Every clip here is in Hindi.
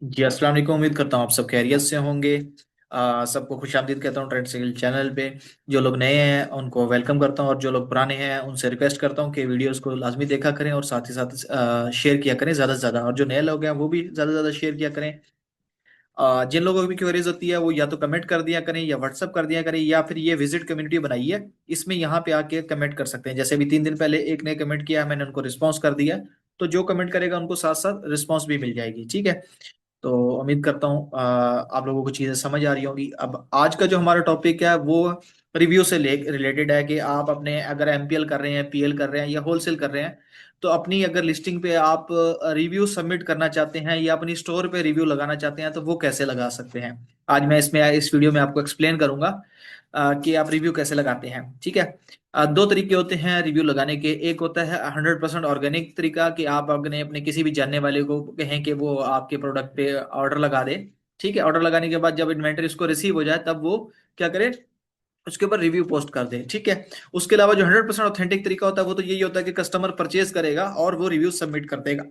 जी अस्सलाम वालेकुम। उम्मीद करता हूँ आप सब खैरियत से होंगे। सबको खुशामदीद कहता हूँ ट्रेंड सिग्नल चैनल पे। जो लोग नए हैं उनको वेलकम करता हूँ और जो लोग पुराने हैं उनसे रिक्वेस्ट करता हूँ कि वीडियोस को लाजमी देखा करें और साथ ही साथ शेयर किया करें ज़्यादा से ज़्यादा, और जो नए लोग हैं वो भी ज़्यादा से ज़्यादा शेयर किया करें। जिन लोगों को भी क्वेरीज होती है वो या तो कमेंट कर दिया करें या व्हाट्सअप कर दिया करें, या फिर ये विजिट कम्युनिटी बनाई है, इसमें यहाँ पे आके कमेंट कर सकते हैं। जैसे अभी 3 दिन पहले एक ने कमेंट किया, मैंने उनको रिस्पॉन्स कर दिया। तो जो कमेंट करेगा उनको साथ साथ रिस्पॉन्स भी मिल जाएगी, ठीक है। तो उम्मीद करता हूँ आप लोगों को चीज़ें समझ आ रही होंगी। अब आज का जो हमारा टॉपिक है वो रिव्यू से रिलेटेड है कि आप अपने अगर एमपीएल कर रहे हैं, पीएल कर रहे हैं या होलसेल कर रहे हैं, तो अपनी अगर लिस्टिंग पे आप रिव्यू सबमिट करना चाहते हैं या अपनी स्टोर पे रिव्यू लगाना चाहते हैं तो वो कैसे लगा सकते हैं। आज मैं इस वीडियो में आपको एक्सप्लेन करूंगा कि आप रिव्यू कैसे लगाते हैं, ठीक है। दो तरीके होते हैं रिव्यू लगाने के। एक होता है 100% ऑर्गेनिक तरीका कि आप अपने किसी भी जानने वाले को कहें कि वो आपके प्रोडक्ट पे ऑर्डर लगा दे, ठीक है। ऑर्डर लगाने के बाद जब इन्वेंटरी उसको रिसीव हो जाए तब वो क्या करे, उसके ऊपर रिव्यू पोस्ट कर दे, ठीक है। उसके अलावा जो 100% ऑथेंटिक तरीका होता है वो तो यही होता है कि कस्टमर परचेज करेगा और वो रिव्यू सबमिट कर देगा।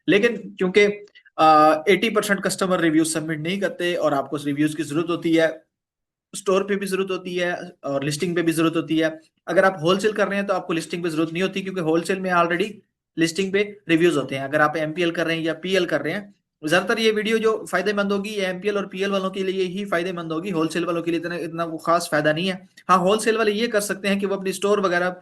लेकिन क्योंकि 80% कस्टमर रिव्यू सबमिट नहीं करते और आपको रिव्यूज की जरूरत होती है, स्टोर पे भी जरूरत होती है और लिस्टिंग पे भी जरूरत होती है। अगर आप होलसेल कर रहे हैं तो आपको लिस्टिंग पे जरूरत नहीं होती, क्योंकि होलसेल में ऑलरेडी लिस्टिंग पे रिव्यूज होते हैं। अगर आप एमपीएल कर रहे हैं या पीएल कर रहे हैं, ज्यादातर ये वीडियो जो फायदेमंद होगी ये एमपीएल और पीएल वालों के लिए ही फायदेमंद होगी। होलसेल वालों के लिए इतना इतना वो खास फायदा नहीं है। हाँ, होलसेल वाले ये कर सकते हैं कि वो अपनी स्टोर वगैरह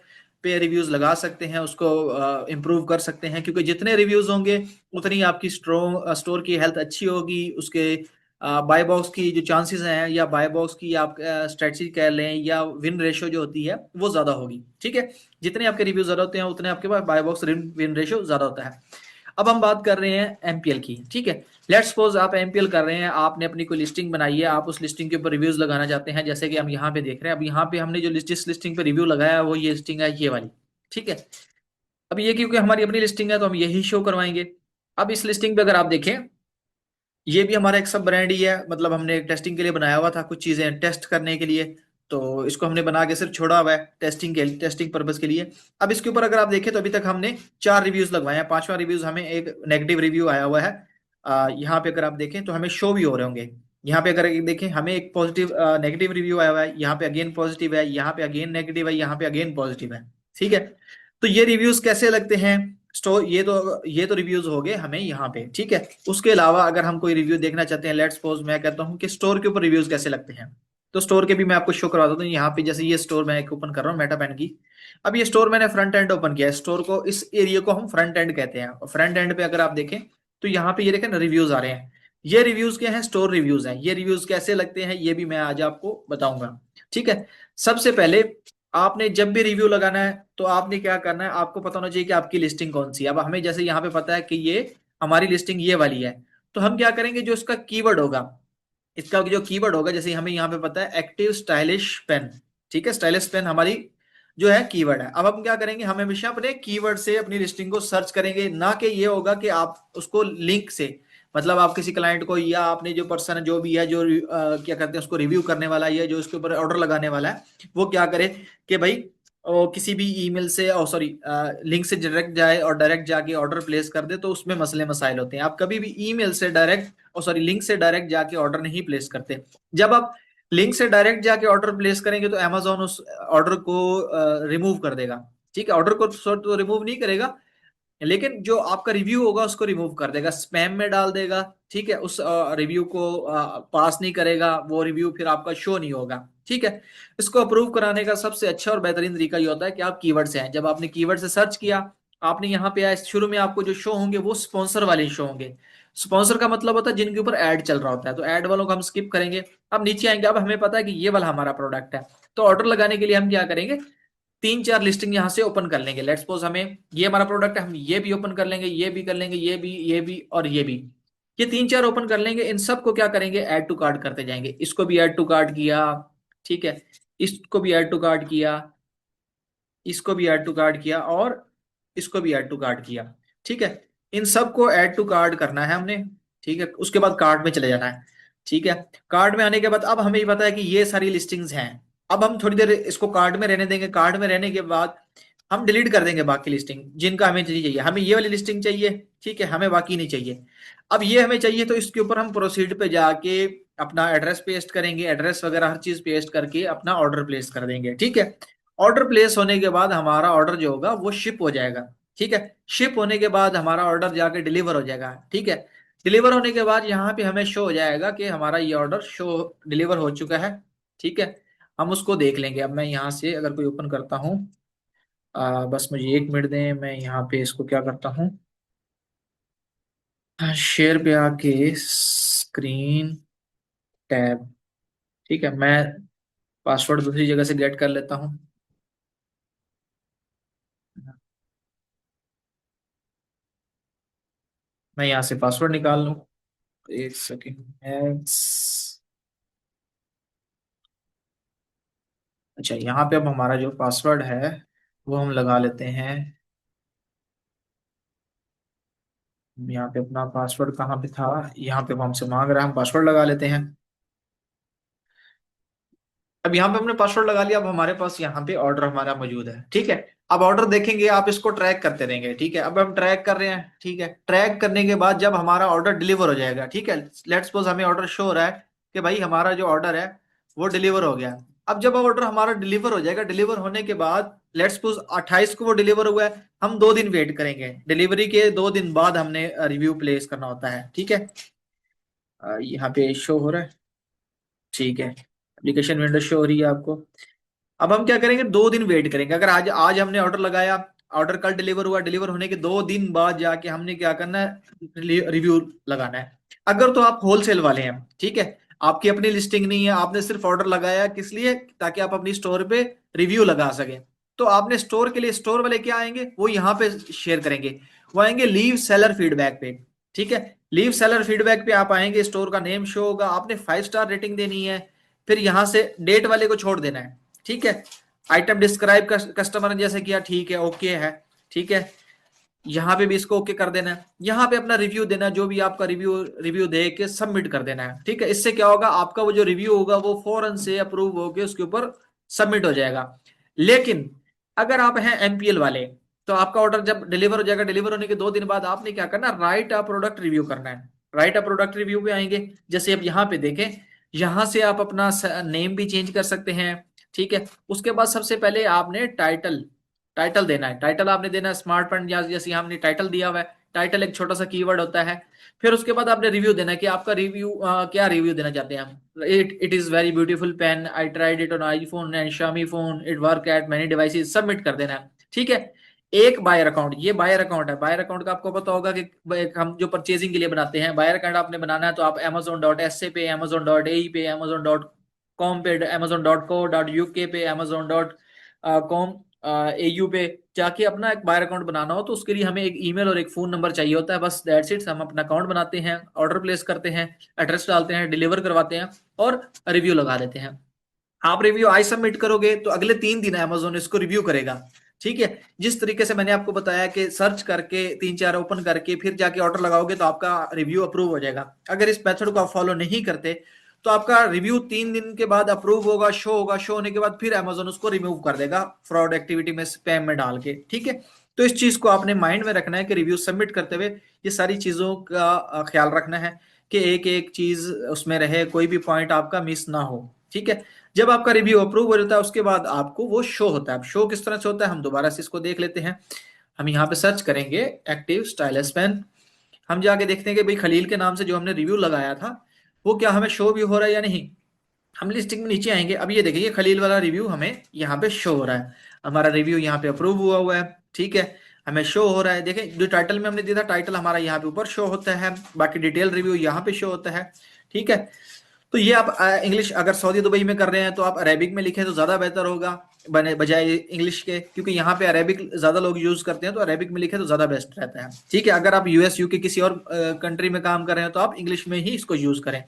पे रिव्यूज लगा सकते हैं, उसको इम्प्रूव कर सकते हैं, क्योंकि जितने रिव्यूज होंगे उतनी आपकी स्टोर की हेल्थ अच्छी होगी। उसके बाय बॉक्स की जो चांसेस हैं या बाय बॉक्स की आप स्ट्रेटजी कह लें या विन रेशो जो होती है वो ज्यादा होगी, ठीक है। जितने आपके रिव्यू ज्यादा होते हैं उतने आपके पास बाय बॉक्स विन रेशो ज्यादा होता है। अब हम बात कर रहे हैं एमपीएल की, ठीक है। लेट्स सपोज आप एमपीएल कर रहे हैं, आपने अपनी कोई लिस्टिंग बनाई है, आप उस लिस्टिंग के ऊपर रिव्यूज लगाना चाहते हैं। जैसे कि हम यहाँ पे देख रहे हैं, अब यहाँ पे हमने जो जिस लिस्टिंग पे रिव्यू लगाया है वो ये लिस्टिंग है, ये वाली, ठीक है। अब ये क्योंकि हमारी अपनी लिस्टिंग है तो हम यही शो करवाएंगे। अब इस लिस्टिंग पे अगर आप देखें, ये भी हमारा एक सब ब्रांड ही है, मतलब हमने टेस्टिंग के लिए बनाया हुआ था, कुछ चीजें टेस्ट करने के लिए। तो इसको हमने बना के सिर्फ छोड़ा हुआ है टेस्टिंग पर्पज के लिए। अब इसके ऊपर अगर आप देखें तो अभी तक हमने 4 रिव्यूज लगवाए हैं, पांचवा रिव्यूज हमें एक नेगेटिव रिव्यू आया हुआ है। यहाँ पे अगर आप देखें तो हमें शो भी हो रहे होंगे। यहाँ पे अगर देखें हमें एक पॉजिटिव नेगेटिव रिव्यू आया हुआ है, यहाँ पे अगेन पॉजिटिव है, यहाँ पे अगेन नेगेटिव है, यहाँ पे अगेन पॉजिटिव है, ठीक है। तो ये रिव्यूज कैसे लगते हैं स्टोर, ये तो रिव्यूज हो गए हमें यहाँ पे, ठीक है। उसके अलावा अगर हम कोई रिव्यू देखना चाहते हैं, लेट्स सपोज मैं कहता हूँ कि स्टोर के ऊपर रिव्यूज कैसे लगते हैं, तो स्टोर के भी मैं आपको शो करवा देता हूँ। यहाँ पे जैसे ये स्टोर मैं एक ओपन कर रहा हूँ मेटा पेन की। अब ये स्टोर मैंने फ्रंट एंड ओपन किया है, स्टोर को इस एरिया को हम फ्रंट एंड कहते हैं। और फ्रंट एंड पे अगर आप देखें तो यहाँ पे ये देखें ना रिव्यूज आ रहे हैं। ये रिव्यूज क्या है, स्टोर रिव्यूज हैं। ये रिव्यूज कैसे लगते हैं ये भी मैं आज आपको बताऊंगा, ठीक है। सबसे पहले आपने जब भी रिव्यू लगाना है तो आपने क्या करना है, आपको पता होना चाहिए कि आपकी लिस्टिंग कौन सी है। अब हमें जैसे यहाँ पे पता है कि ये हमारी लिस्टिंग ये वाली है, तो हम क्या करेंगे, जो इसका कीवर्ड होगा, इसका जो कीवर्ड होगा, जैसे हमें यहाँ पे पता है एक्टिव स्टाइलिश पेन, ठीक है। स्टाइलिश पेन हमारी जो है कीवर्ड है। अब हम क्या करेंगे, हम हमेशा अपने कीवर्ड से अपनी लिस्टिंग को सर्च करेंगे, ना कि ये होगा कि आप उसको लिंक से, मतलब आप किसी क्लाइंट को या आपने जो पर्सन जो भी है जो क्या करते हैं उसको रिव्यू करने वाला है या जो उसके ऊपर ऑर्डर लगाने वाला है, वो क्या करे कि भाई किसी भी ईमेल से और सॉरी लिंक से डायरेक्ट जाए और डायरेक्ट जाके ऑर्डर प्लेस कर दे, तो उसमें मसले मसाइल होते हैं। आप कभी भी ईमेल से डायरेक्ट और सॉरी लिंक से डायरेक्ट जाके ऑर्डर नहीं प्लेस करते। जब आप लिंक से डायरेक्ट जाके ऑर्डर प्लेस करेंगे तो अमेजोन उस ऑर्डर को रिमूव कर देगा, ठीक है। ऑर्डर को तो रिमूव नहीं करेगा, लेकिन जो आपका रिव्यू होगा उसको रिमूव कर देगा, स्पैम में डाल देगा, ठीक है। उस रिव्यू को पास नहीं करेगा, वो रिव्यू फिर आपका शो नहीं होगा, ठीक है। इसको अप्रूव कराने का सबसे अच्छा और बेहतरीन तरीका ये होता है कि आप कीवर्ड से हैं। जब आपने कीवर्ड से सर्च किया, आपने यहाँ पे आया, शुरू में आपको जो शो होंगे वो स्पॉन्सर वाले शो होंगे। स्पॉन्सर का मतलब होता है जिनके ऊपर ऐड चल रहा होता है, तो ऐड वालों को हम स्किप करेंगे। अब नीचे आएंगे, अब हमें पता है कि ये वाला हमारा प्रोडक्ट है, तो ऑर्डर लगाने के लिए हम क्या करेंगे, 3 4 लिस्टिंग यहाँ से ओपन कर लेंगे। लेट्स सपोज हमें ये हमारा प्रोडक्ट है, हम ये भी ओपन कर लेंगे, ये भी कर लेंगे, ये भी और ये भी। ये 3 4 ओपन कर लेंगे, इन सबको क्या करेंगे, ऐड टू कार्ट करते जाएंगे। इसको भी ऐड टू कार्ट किया, ठीक है। इसको भी ऐड टू कार्ट किया, इसको भी ऐड टू कार्ट किया और इसको भी ऐड टू कार्ट किया, ठीक है। इन सबको ऐड टू कार्ट करना है हमने, ठीक है। उसके बाद कार्ट में चले जाना है, ठीक है। कार्ट में आने के बाद अब हमें ये पता है कि ये सारी लिस्टिंग्स हैं। अब हम थोड़ी देर इसको कार्ट में रहने देंगे। कार्ट में रहने के बाद हम डिलीट कर देंगे बाकी लिस्टिंग जिनका हमें चाहिए। हमें ये वाली लिस्टिंग चाहिए, ठीक है, हमें बाकी नहीं चाहिए। अब ये हमें चाहिए तो इसके ऊपर हम प्रोसीड पे जाके अपना एड्रेस पेस्ट करेंगे, एड्रेस वगैरह हर चीज पेस्ट करके अपना ऑर्डर प्लेस कर देंगे, ठीक है। ऑर्डर प्लेस होने के बाद हमारा ऑर्डर जो होगा वो शिप हो जाएगा, ठीक है। शिप होने के बाद हमारा ऑर्डर जाके डिलीवर हो जाएगा, ठीक है। डिलीवर होने के बाद यहाँ पे हमें शो हो जाएगा कि हमारा ये ऑर्डर शो डिलीवर हो चुका है, ठीक है। हम उसको देख लेंगे। अब मैं यहाँ से अगर कोई ओपन करता हूँ, बस मुझे 1 मिनट दें, मैं यहाँ पे इसको क्या करता हूँ, शेयर पे आके स्क्रीन टैब, ठीक है। मैं पासवर्ड दूसरी जगह से गेट कर लेता हूँ। मैं यहाँ से पासवर्ड निकाल लूँ, 1 सेकेंड। अच्छा, यहाँ पे अब हमारा जो पासवर्ड है वो हम लगा लेते हैं। यहाँ पे अपना पासवर्ड कहाँ पे था, यहाँ पे वो हमसे मांग रहा है, हम पासवर्ड लगा लेते हैं। अब यहाँ पे हमने पासवर्ड लगा लिया। अब हमारे पास यहाँ पे ऑर्डर हमारा मौजूद है, ठीक है। अब ऑर्डर देखेंगे, आप इसको ट्रैक करते रहेंगे, ठीक है। अब हम ट्रैक कर रहे हैं, ठीक है। ट्रैक करने के बाद जब हमारा ऑर्डर डिलीवर हो जाएगा, ठीक है, लेट्स सपोज हमें ऑर्डर शो हो रहा है कि भाई हमारा जो ऑर्डर है वो डिलीवर हो गया। अब जब ऑर्डर हमारा डिलीवर हो जाएगा, डिलीवर होने के बाद लेट्स सपोज 28 को वो डिलीवर हुआ है, हम 2 दिन वेट करेंगे। डिलीवरी के 2 दिन बाद हमने रिव्यू प्लेस करना होता है, ठीक है। यहाँ पे शो हो रहा है, ठीक है। एप्लीकेशन विंडो शो हो रही है आपको। अब हम क्या करेंगे, 2 दिन वेट करेंगे। अगर आज आज हमने ऑर्डर लगाया, ऑर्डर कल डिलीवर हुआ, डिलीवर होने के 2 दिन बाद जाके हमने क्या करना है, रिव्यू लगाना है। अगर तो आप होलसेल वाले हैं, ठीक है, आपकी अपनी लिस्टिंग नहीं है, आपने सिर्फ ऑर्डर लगाया किस लिए, ताकि आप अपनी स्टोर पे रिव्यू लगा सके। तो आपने स्टोर के लिए, स्टोर वाले क्या आएंगे, वो यहाँ पे शेयर करेंगे। वो आएंगे लीव सेलर फीडबैक पे, ठीक है। लीव सेलर फीडबैक पे आप आएंगे, स्टोर का नेम शो होगा, आपने 5 स्टार रेटिंग देनी है। फिर यहां से डेट वाले को छोड़ देना है, ठीक है। आइटम डिस्क्राइब कस्टमर ने जैसे किया, ठीक है, ओके है, ठीक है। यहाँ पे भी इसको ओके कर देना है। यहाँ पे अपना रिव्यू देना है, जो भी आपका रिव्यू रिव्यू दे के सबमिट कर देना है, ठीक है। इससे क्या होगा, आपका वो जो रिव्यू होगा वो फौरन से अप्रूव होके उसके ऊपर सबमिट हो जाएगा। लेकिन अगर आप हैं एमपीएल वाले, तो आपका ऑर्डर जब डिलीवर हो जाएगा, डिलीवर होने के 2 दिन बाद आपने क्या करना, राइट अ प्रोडक्ट रिव्यू करना है। राइट अ प्रोडक्ट रिव्यू पे आएंगे, जैसे अब यहाँ पे देखें, यहां से आप अपना नेम भी चेंज कर सकते हैं, ठीक है। उसके बाद सबसे पहले आपने टाइटल टाइटल देना है। टाइटल आपने देना है स्मार्ट फंड, या जैसे यहाँ हमने टाइटल दिया हुआ है, टाइटल एक छोटा सा कीवर्ड होता है। फिर उसके बाद आपने रिव्यू देना है कि आपका रिव्यू क्या रिव्यू देना चाहते हैं हम। It is very beautiful pen, I tried it on iPhone and Xiaomi phone, it work at many devices, submit कर देना है, ठीक है। एक बायर अकाउंट, ये बायर अकाउंट है। बायर अकाउंट का आपको पता होगा कि हम जो परचेजिंग के लिए बनाते हैं, बायर अकाउंट आपने बनाना है तो आप amazon.sa पे, amazon.ae पे, amazon.com पे, amazon.co.uk पे, amazon.com AU पे जाके अपना एक बायर अकाउंट बनाना हो, तो उसके लिए हमें एक ईमेल और एक फोन नंबर चाहिए होता है, बस दैट्स इट। हम अपना अकाउंट बनाते हैं, ऑर्डर प्लेस करते हैं, एड्रेस डालते हैं, डिलीवर करवाते हैं और रिव्यू लगा देते हैं। आप रिव्यू आज सबमिट करोगे तो अगले 3 दिन अमेजोन इसको रिव्यू करेगा, ठीक है। जिस तरीके से मैंने आपको बताया कि सर्च करके 3-4 ओपन करके फिर जाके ऑर्डर लगाओगे तो आपका रिव्यू अप्रूव हो जाएगा। अगर इस मेथड को आप फॉलो नहीं करते तो आपका रिव्यू 3 दिन के बाद अप्रूव होगा, शो होगा, शो होने के बाद फिर अमेजोन उसको रिमूव कर देगा फ्रॉड एक्टिविटी में, स्पैम में डाल के, ठीक है। तो इस चीज को आपने माइंड में रखना है कि रिव्यू सबमिट करते हुए ये सारी चीजों का ख्याल रखना है कि एक एक चीज उसमें रहे, कोई भी पॉइंट आपका मिस ना हो, ठीक है। जब आपका रिव्यू अप्रूव हो जाता है उसके बाद आपको वो शो होता है। अब शो किस तरह से होता है हम दोबारा से इसको देख लेते हैं। हम यहाँ पे सर्च करेंगे एक्टिव स्टाइलस पेन, हम जाके देखते हैं कि भाई खलील के नाम से जो हमने रिव्यू लगाया था वो क्या हमें शो भी हो रहा है या नहीं। हम लिस्टिंग में नीचे आएंगे, अब ये देखिए खलील वाला रिव्यू हमें यहाँ पे शो हो रहा है। हमारा रिव्यू यहाँ पे अप्रूव हुआ हुआ है, ठीक है, हमें शो हो रहा है। देखें जो टाइटल में हमने दिया था, टाइटल हमारा यहाँ पे ऊपर शो होता है, बाकी डिटेल रिव्यू यहाँ पे शो होता है, ठीक है। तो ये आप इंग्लिश अगर सऊदी दुबई में कर रहे हैं तो आप अरेबिक में लिखें तो ज्यादा बेहतर होगा बने बजाय इंग्लिश के, क्योंकि यहाँ पे अरेबिक ज्यादा लोग यूज करते हैं, तो अरेबिक में लिखे तो ज्यादा बेस्ट रहता है, ठीक है। अगर आप यूएस यूके किसी और कंट्री में काम कर रहे हैं तो आप इंग्लिश में ही इसको यूज करें,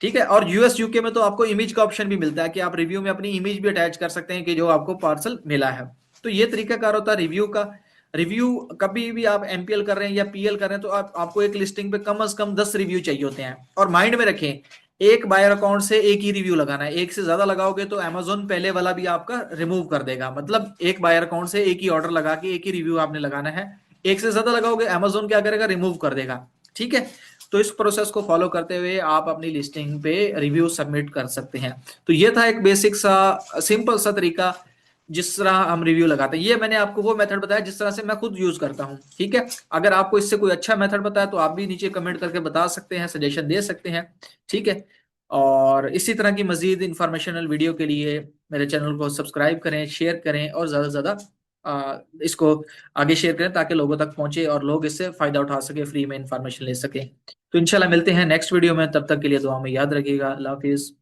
ठीक है। और यूएस यूके में तो आपको इमेज का ऑप्शन भी मिलता है कि आप रिव्यू में अपनी इमेज भी अटैच कर सकते हैं कि जो आपको पार्सल मिला है। तो ये तरीका कार होता है रिव्यू का। रिव्यू कभी भी आप एमपीएल कर रहे हैं या पीएल कर रहे हैं तो आपको एक लिस्टिंग पे कम से कम 10 रिव्यू चाहिए होते हैं। और माइंड में रखें एक बायर अकाउंट से एक ही रिव्यू लगाना है। एक से ज्यादा लगाओगे तो Amazon पहले वाला भी आपका रिमूव कर देगा। मतलब एक बायर अकाउंट से एक ही ऑर्डर लगा के एक ही रिव्यू आपने लगाना है। एक से ज्यादा लगाओगे Amazon क्या करेगा, रिमूव कर देगा। ठीक है, तो इस प्रोसेस को फॉलो करते हुए आप अपनी लिस्टिंग पे रिव्यू सबमिट कर सकते हैं। तो ये था एक बेसिक सा सिंपल सा तरीका जिस तरह हम रिव्यू लगाते हैं। ये मैंने आपको वो मेथड बताया जिस तरह से मैं खुद यूज करता हूँ। ठीक है, अगर आपको इससे कोई अच्छा मेथड पता है तो आप भी नीचे कमेंट करके बता सकते हैं, सजेशन दे सकते हैं। ठीक है, और इसी तरह की मजीद इंफॉर्मेशनल वीडियो के लिए मेरे चैनल को सब्सक्राइब करें, शेयर करें और ज्यादा से ज्यादा इसको आगे शेयर करें ताकि लोगों तक पहुंचे और लोग इससे फायदा उठा सके, फ्री में इंफॉर्मेशन ले सके। तो इंशाल्लाह मिलते हैं नेक्स्ट वीडियो में, तब तक के लिए दुआ में याद रखिएगा। अल्लाह हाफिज।